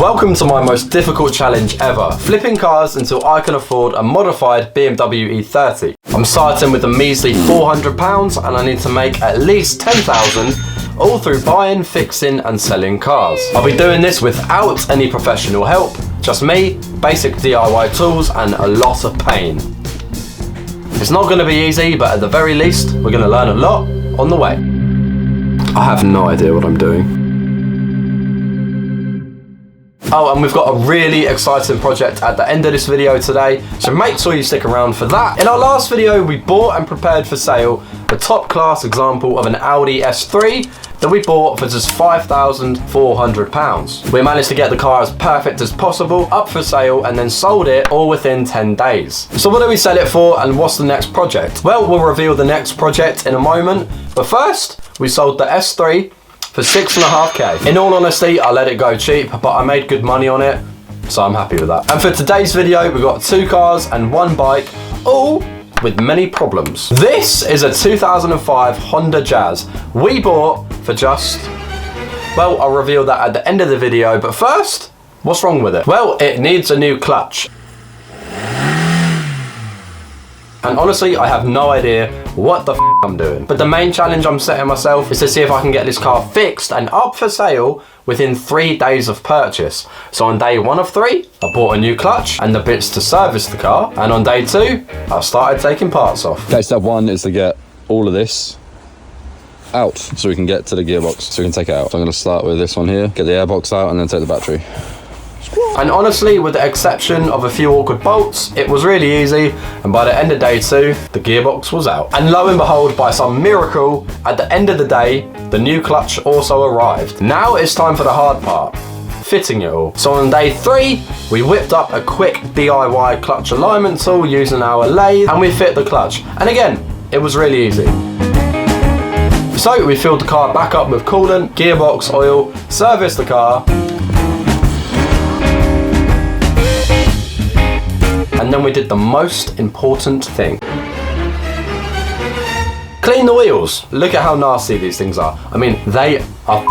Welcome to my most difficult challenge ever, flipping cars until I can afford a modified BMW E30. I'm starting with a measly £400 and I need to make at least 10,000, all through buying, fixing and selling cars. I'll be doing this without any professional help, just me, basic DIY tools and a lot of pain. It's not going to be easy, but at the very least, we're going to learn a lot on the way. I have no idea what I'm doing. Oh, and we've got a really exciting project at the end of this video today, so make sure you stick around for that. In our last video, we bought and prepared for sale a top class example of an Audi S3 that we bought for just £5,400. We managed to get the car as perfect as possible, up for sale, and then sold it all within 10 days. So what do we sell it for and what's the next project? Well, we'll reveal the next project in a moment, but first, we sold the S3 for 6.5k. In all honesty, I let it go cheap, but I made good money on it, so I'm happy with that. And for today's video, we've got 2 cars and 1 bike, all with many problems. This is a 2005 Honda Jazz we bought for just, well, I'll reveal that at the end of the video, but first, what's wrong with it? Well, it needs a new clutch. And honestly, I have no idea what the f I'm doing. But the main challenge I'm setting myself is to see if I can get this car fixed and up for sale within 3 days of purchase. So on day 1 of 3, I bought a new clutch and the bits to service the car. And on day 2, I started taking parts off. Okay, step 1 is to get all of this out so we can get to the gearbox, so we can take it out. So I'm going to start with this one here, get the airbox out and then take the battery. And honestly, with the exception of a few awkward bolts, it was really easy, and by the end of day 2, the gearbox was out. And lo and behold, by some miracle, at the end of the day, the new clutch also arrived. Now it's time for the hard part, fitting it all. So on day 3, we whipped up a quick DIY clutch alignment tool using our lathe, and we fit the clutch. And again, it was really easy. So we filled the car back up with coolant, gearbox oil, serviced the car, and then we did the most important thing. Clean the wheels. Look at how nasty these things are. I mean, they are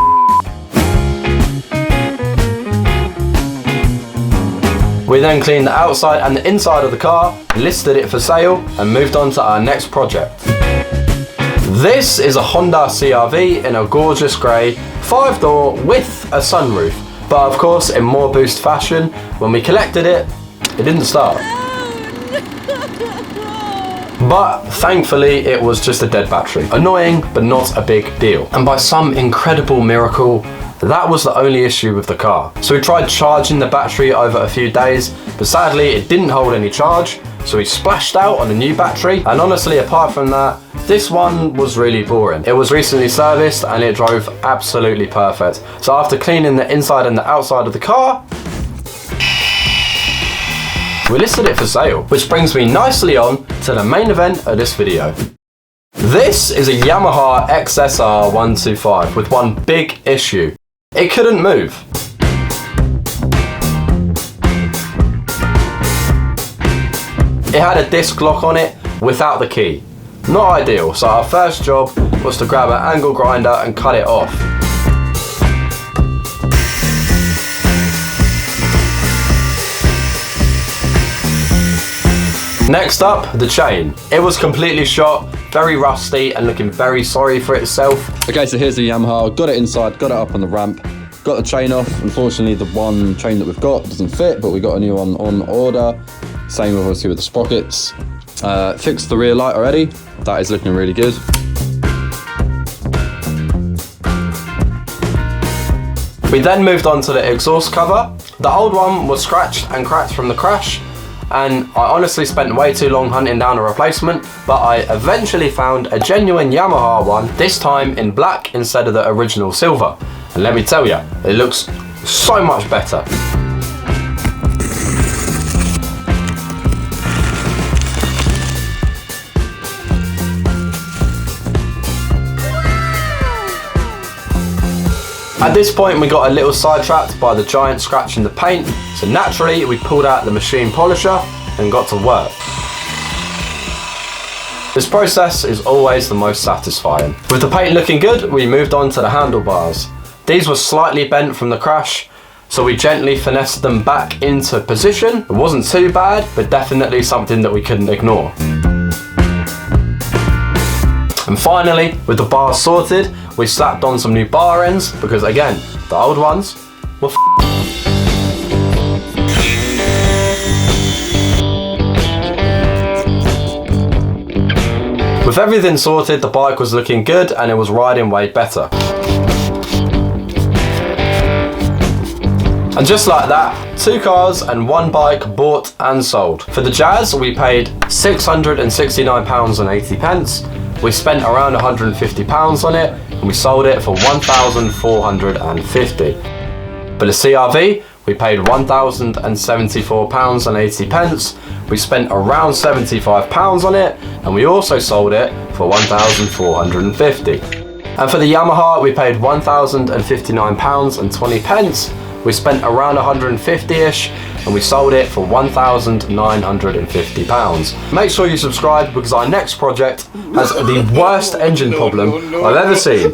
We then cleaned the outside and the inside of the car, listed it for sale, and moved on to our next project. This is a Honda CR-V in a gorgeous grey, 5-door with a sunroof. But of course, in more Boost fashion, when we collected it, it didn't start. But thankfully it was just a dead battery. Annoying, but not a big deal. And by some incredible miracle, that was the only issue with the car. So we tried charging the battery over a few days, but sadly it didn't hold any charge, so we splashed out on a new battery. And honestly, apart from that, this one was really boring. It was recently serviced and it drove absolutely perfect. So after cleaning the inside and the outside of the car, we listed it for sale, which brings me nicely on to the main event of this video. This is a Yamaha XSR 125 with one big issue. It couldn't move. It had a disc lock on it without the key. Not ideal, so our first job was to grab an angle grinder and cut it off. Next up, the chain. It was completely shot, very rusty and looking very sorry for itself. Okay, so here's the Yamaha. Got it inside, got it up on the ramp, got the chain off. Unfortunately, the one chain that we've got doesn't fit, but we got a new one on order. Same obviously with the sprockets. Fixed the rear light already. That is looking really good. We then moved on to the exhaust cover. The old one was scratched and cracked from the crash, and I honestly spent way too long hunting down a replacement, but I eventually found a genuine Yamaha one, this time in black instead of the original silver. And let me tell you, it looks so much better. At this point we got a little sidetracked by the giant scratch in the paint, so naturally we pulled out the machine polisher and got to work. This process is always the most satisfying. With the paint looking good, we moved on to the handlebars. These were slightly bent from the crash, So we gently finessed them back into position. It wasn't too bad, but definitely something that we couldn't ignore. And finally, with the bars sorted, we slapped on some new bar ends because again, the old ones were With everything sorted, the bike was looking good and it was riding way better. And just like that, 2 cars and 1 bike bought and sold. For the Jazz, we paid £669.80. We spent around £150 on it and we sold it for £1,450. For the CRV, we paid £1,074.80. We spent around £75 on it and we also sold it for £1,450. And for the Yamaha, we paid £1,059.20. We spent around 150-ish and we sold it for £1,950. Make sure you subscribe because our next project has the worst engine problem I've ever seen.